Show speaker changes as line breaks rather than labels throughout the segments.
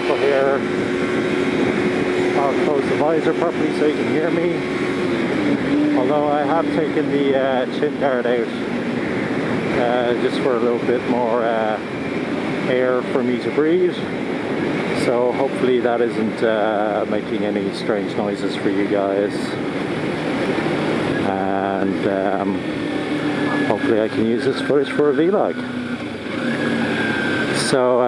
Jackal here. I'll close the visor properly so you can hear me. Although I have taken the chin guard out just for a little bit more air for me to breathe. So hopefully that isn't making any strange noises for you guys. And hopefully I can use this footage for a vlog. So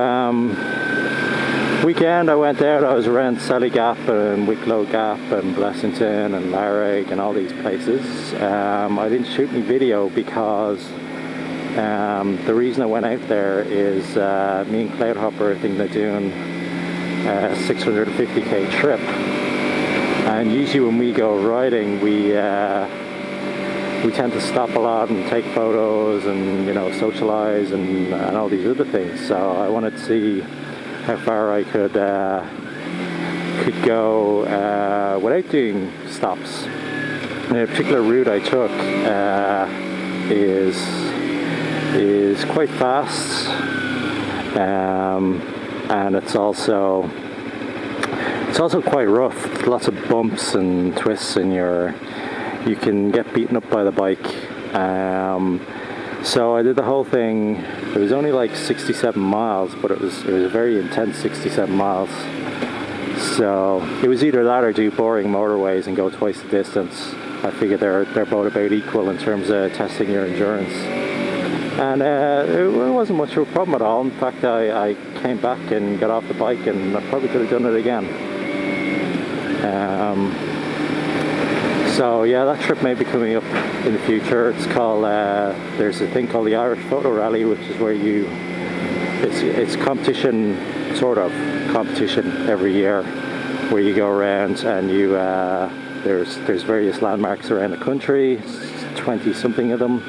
weekend I went out, I was around Sally Gap and Wicklow Gap and Blessington and Larrig and all these places. I didn't shoot any video because the reason I went out there is me and Cloudhopper think they're doing a 650k trip, and usually when we go riding we tend to stop a lot and take photos and, you know, socialize and all these other things. So I wanted to see how far I could go without doing stops. And a particular route I took is quite fast, and it's also quite rough. Lots of bumps and twists, and you can get beaten up by the bike. So I did the whole thing. It was only like 67 miles, but it was a very intense 67 miles. So it was either that or do boring motorways and go twice the distance. I figured they're both about equal in terms of testing your endurance. And it wasn't much of a problem at all. In fact, I came back and got off the bike, and I probably could have done it again. So yeah, that trip may be coming up in the future. It's called, there's a thing called the Irish Photo Rally, which is where it's competition, sort of competition every year, where you go around and you, there's various landmarks around the country, 20 something of them,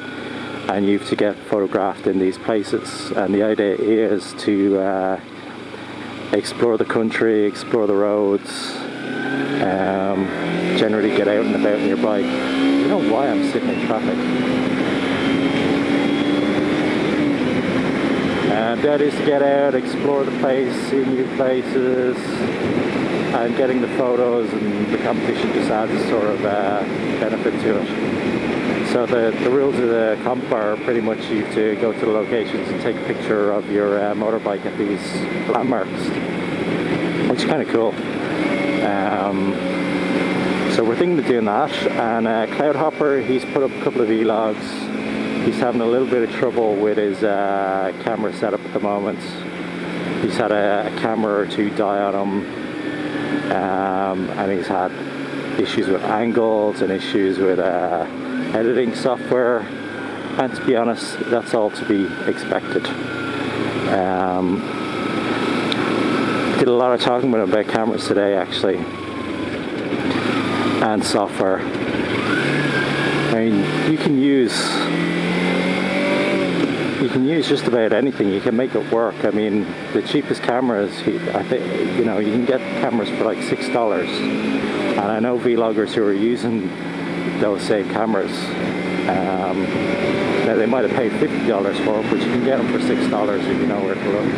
and you have to get photographed in these places. And the idea is to explore the country, explore the roads, generally get out and about on your bike. I don't know why I'm sitting in traffic. And that is to get out, explore the place, see new places, and getting the photos, and the competition just adds a sort of benefit to it. So the rules of the comp are pretty much you to go to the locations and take a picture of your motorbike at these landmarks, which is kind of cool. So we're thinking of doing that, and Cloudhopper, he's put up a couple of vlogs. He's having a little bit of trouble with his camera setup at the moment. He's had a camera or two die on him, and he's had issues with angles and issues with editing software, and to be honest, that's all to be expected. Did a lot of talking with him about cameras today, actually, and software. I mean, you can use just about anything. You can make it work. I mean, the cheapest cameras, I think, you know, you can get cameras for like $6, and I know vloggers who are using those same cameras. Now they might have paid $50 for them, but you can get them for $6 if you know where to look.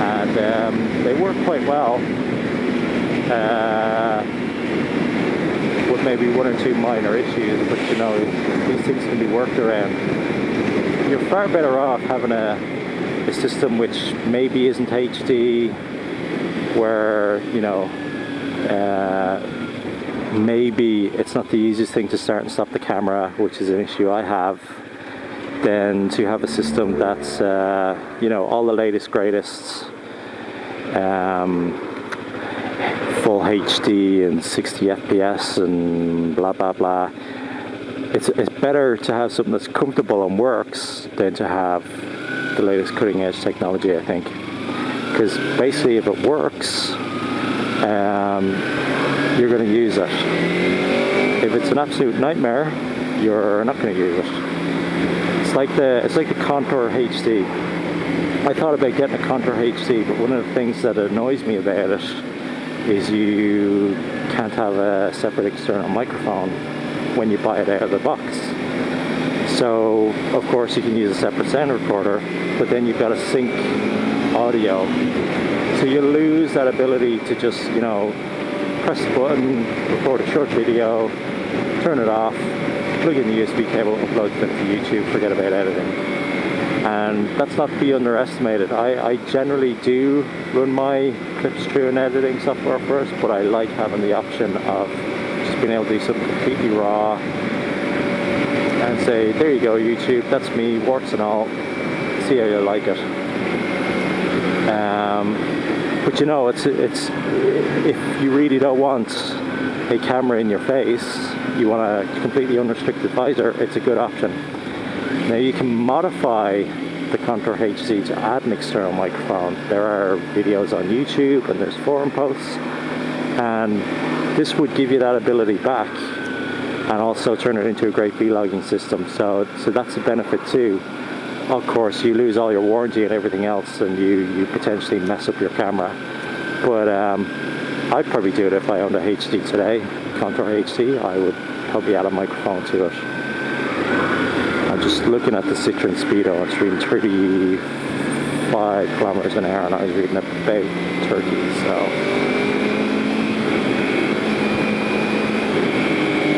And they work quite well, with maybe one or two minor issues, but you know, these things can be worked around. You're far better off having a system which maybe isn't HD, where, you know, maybe it's not the easiest thing to start and stop the camera, which is an issue I have, than to have a system that's, you know, all the latest, greatest, full HD and 60 FPS and blah blah blah. It's better to have something that's comfortable and works than to have the latest cutting edge technology, I think. Because basically if it works, you're going to use it. If it's an absolute nightmare, you're not going to use it. It's like the Contour HD. I thought about getting a Contour HD, but one of the things that annoys me about it is you can't have a separate external microphone when you buy it out of the box. So of course you can use a separate sound recorder, but then you've got to sync audio to So you lose that ability to just, you know, press the button, record a short video, turn it off, plug in the USB cable, upload it to YouTube, forget about editing. And that's not to be underestimated. I generally do run my clips through an editing software first, but I like having the option of just being able to do something completely raw and say, there you go YouTube, that's me, warts and all, see how you like it. But you know, it's if you really don't want a camera in your face, you want a completely unrestricted visor, it's a good option. Now you can modify the Contour HD to add an external microphone. There are videos on YouTube and there's forum posts, and this would give you that ability back and also turn it into a great vlogging system. So that's a benefit too. Of course, you lose all your warranty and everything else, and you potentially mess up your camera. But I'd probably do it if I owned a HD today, Contour HD. I would probably add a microphone to it. I'm just looking at the Citroen Speedo. It's reading 35 kilometers an hour, and I was reading about 30. So,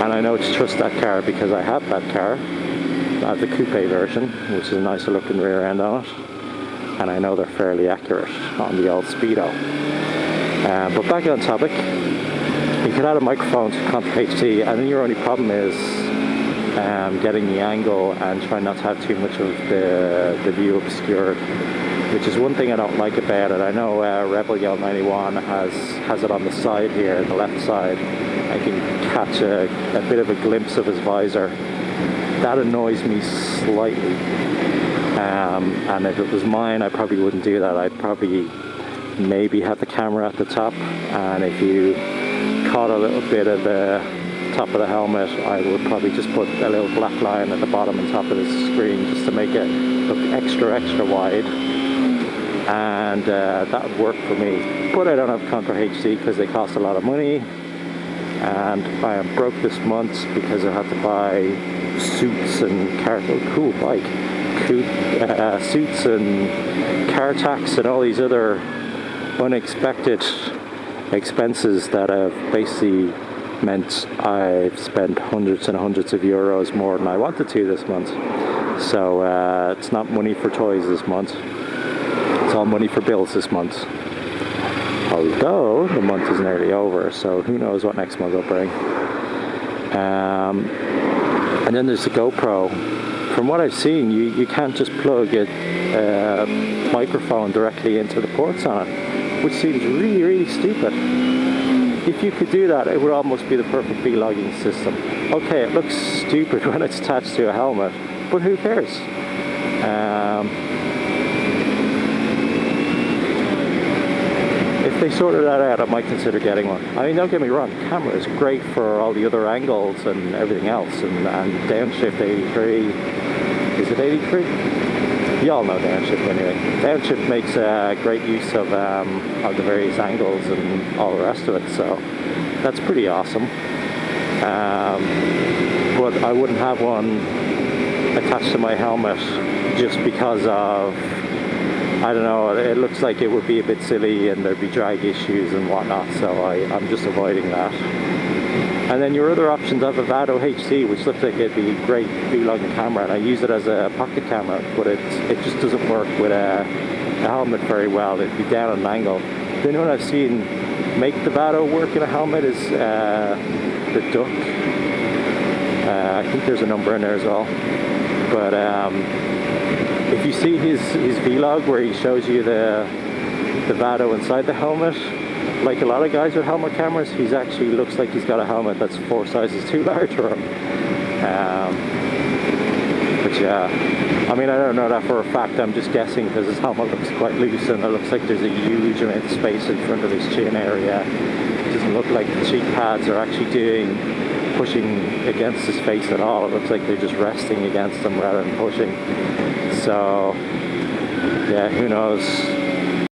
and I know to trust that car because I have that car. I have the coupe version, which is a nicer looking rear end on it, and I know they're fairly accurate on the old Speedo. But back on topic, you can add a microphone to Contour HD, and then your only problem is getting the angle and trying not to have too much of the view obscured, which is one thing I don't like about it. I know Rebel Yell 91 has it on the side here, the left side. I can catch a bit of a glimpse of his visor. That annoys me slightly, and if it was mine, I probably wouldn't do that. I'd probably maybe have the camera at the top, and if you caught a little bit of the top of the helmet, I would probably just put a little black line at the bottom and top of the screen just to make it look extra wide, and that would work for me. But I don't have Contour HD because they cost a lot of money, and I am broke this month because I had to buy suits and cool bike, suits and car tax and all these other unexpected expenses that have basically meant I've spent hundreds and hundreds of euros more than I wanted to this month. So it's not money for toys this month, it's all money for bills this month. Although the month is nearly over, so who knows what next month will bring. And then there's the GoPro. From what I've seen, you can't just plug a microphone directly into the ports on it, which seems really stupid. If you could do that, it would almost be the perfect vlogging system. Okay, it looks stupid when it's attached to a helmet, but who cares? If they sorted that out, I might consider getting one. I mean, don't get me wrong, the camera is great for all the other angles and everything else, and downshift 83, is it 83? You all know downshift anyway. Downshift makes great use of the various angles and all the rest of it, so that's pretty awesome. But I wouldn't have one attached to my helmet just because of, I don't know, it looks like it would be a bit silly and there'd be drag issues and whatnot, so I'm just avoiding that. And then your other options have a Vado HD, which looks like it'd be a great vlogging camera, and I use it as a pocket camera, but it just doesn't work with a helmet very well. It'd be down at an angle. The only one I've seen make the Vado work in a helmet is the Duck. I think there's a number in there as well. But if you see his vlog where he shows you the Vado inside the helmet, like a lot of guys with helmet cameras, he's actually looks like he's got a helmet that's 4 sizes too large for him. But yeah, I mean, I don't know that for a fact, I'm just guessing because his helmet looks quite loose and it looks like there's a huge amount of space in front of his chin area. It doesn't look like the cheek pads are actually pushing against his face at all. It looks like they're just resting against him rather than pushing. So yeah, who knows.